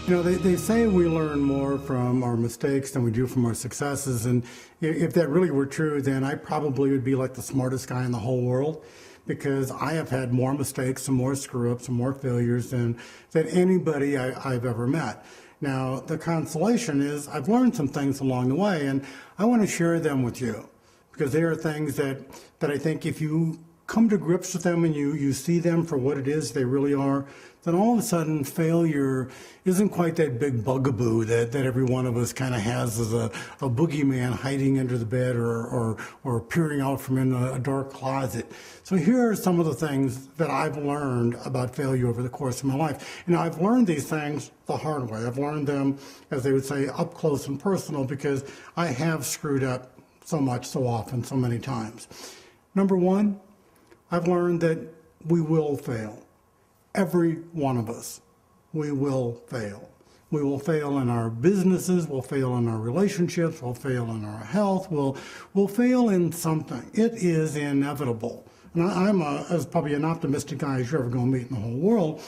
They say we learn more from our mistakes than we do from our successes. And if that really were true, then I probably would be like the smartest guy in the whole world, because I have had more mistakes and more screw-ups and more failures than anybody I've ever met. Now, the consolation is I've learned some things along the way, and I want to share them with you, because they are things that I think if you come to grips with them and you see them for what it is they really are, then all of a sudden failure isn't quite that big bugaboo that every one of us kind of has as a boogeyman hiding under the bed or peering out from in a dark closet. So here are some of the things that I've learned about failure over the course of my life. And I've learned these things the hard way. I've learned them, as they would say, up close and personal, because I have screwed up so much, so often, so many times. Number one, I've learned that we will fail. Every one of us, we will fail. We will fail in our businesses, we'll fail in our relationships, we'll fail in our health, we'll fail in something. It is inevitable. And I'm as probably an optimistic guy as you're ever going to meet in the whole world,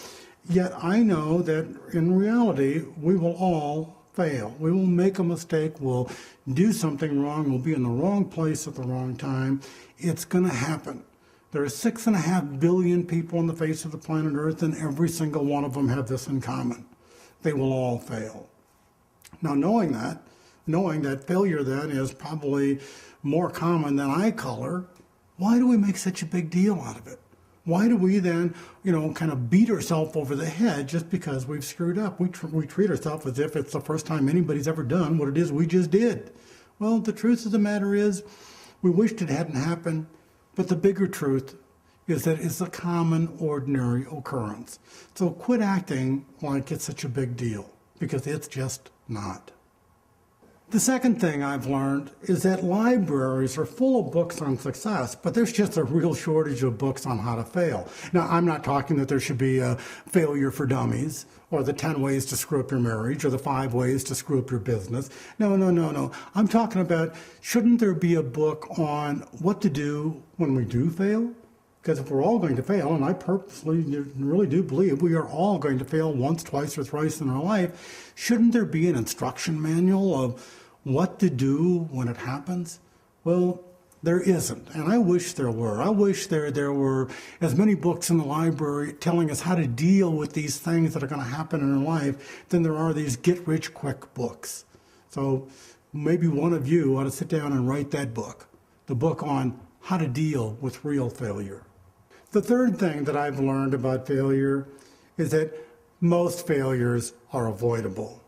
yet I know that in reality, we will all fail. We will make a mistake, we'll do something wrong, we'll be in the wrong place at the wrong time. It's going to happen. There are 6.5 billion people on the face of the planet Earth, and every single one of them have this in common. They will all fail. Now, knowing that failure then is probably more common than eye color, why do we make such a big deal out of it? Why do we then, kind of beat ourselves over the head just because we've screwed up? We treat ourselves as if it's the first time anybody's ever done what it is we just did. Well, the truth of the matter is, we wished it hadn't happened. But the bigger truth is that it's a common, ordinary occurrence. So quit acting like it's such a big deal, because it's just not. The second thing I've learned is that libraries are full of books on success, but there's just a real shortage of books on how to fail. Now, I'm not talking that there should be a Failure for Dummies, or the 10 ways to screw up your marriage, or the 5 ways to screw up your business. No. I'm talking about, shouldn't there be a book on what to do when we do fail? Because if we're all going to fail, and I purposely really do believe we are all going to fail once, twice, or thrice in our life, shouldn't there be an instruction manual of what to do when it happens? Well, there isn't, and I wish there were. I wish there were as many books in the library telling us how to deal with these things that are going to happen in our life than there are these get-rich-quick books. So maybe one of you ought to sit down and write that book, the book on how to deal with real failure. The third thing that I've learned about failure is that most failures are avoidable.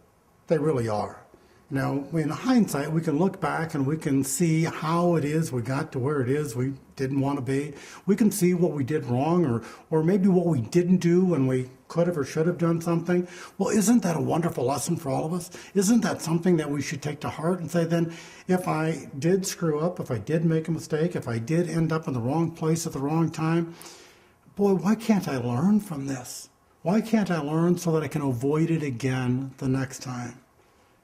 They really are. Now, in hindsight, we can look back and we can see how it is we got to where it is we didn't want to be. We can see what we did wrong, or maybe what we didn't do when we could have or should have done something. Well, isn't that a wonderful lesson for all of us? Isn't that something that we should take to heart and say, then, if I did screw up, if I did make a mistake, if I did end up in the wrong place at the wrong time, boy, why can't I learn from this? Why can't I learn so that I can avoid it again the next time?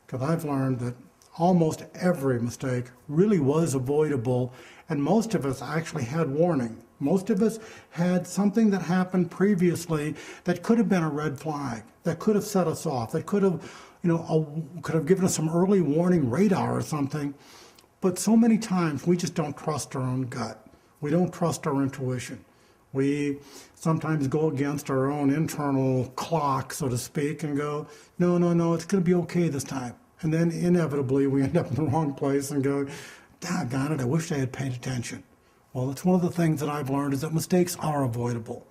Because I've learned that almost every mistake really was avoidable, and most of us actually had warning. Most of us had something that happened previously that could have been a red flag, that could have set us off, that could have, could have given us some early warning radar or something. But so many times we just don't trust our own gut. We don't trust our intuition. We sometimes go against our own internal clock, so to speak, and go, no, it's going to be okay this time. And then inevitably we end up in the wrong place and go, doggone it, I wish I had paid attention. Well, it's one of the things that I've learned is that mistakes are avoidable.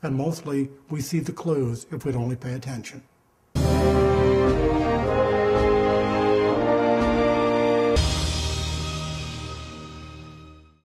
And mostly we see the clues if we'd only pay attention.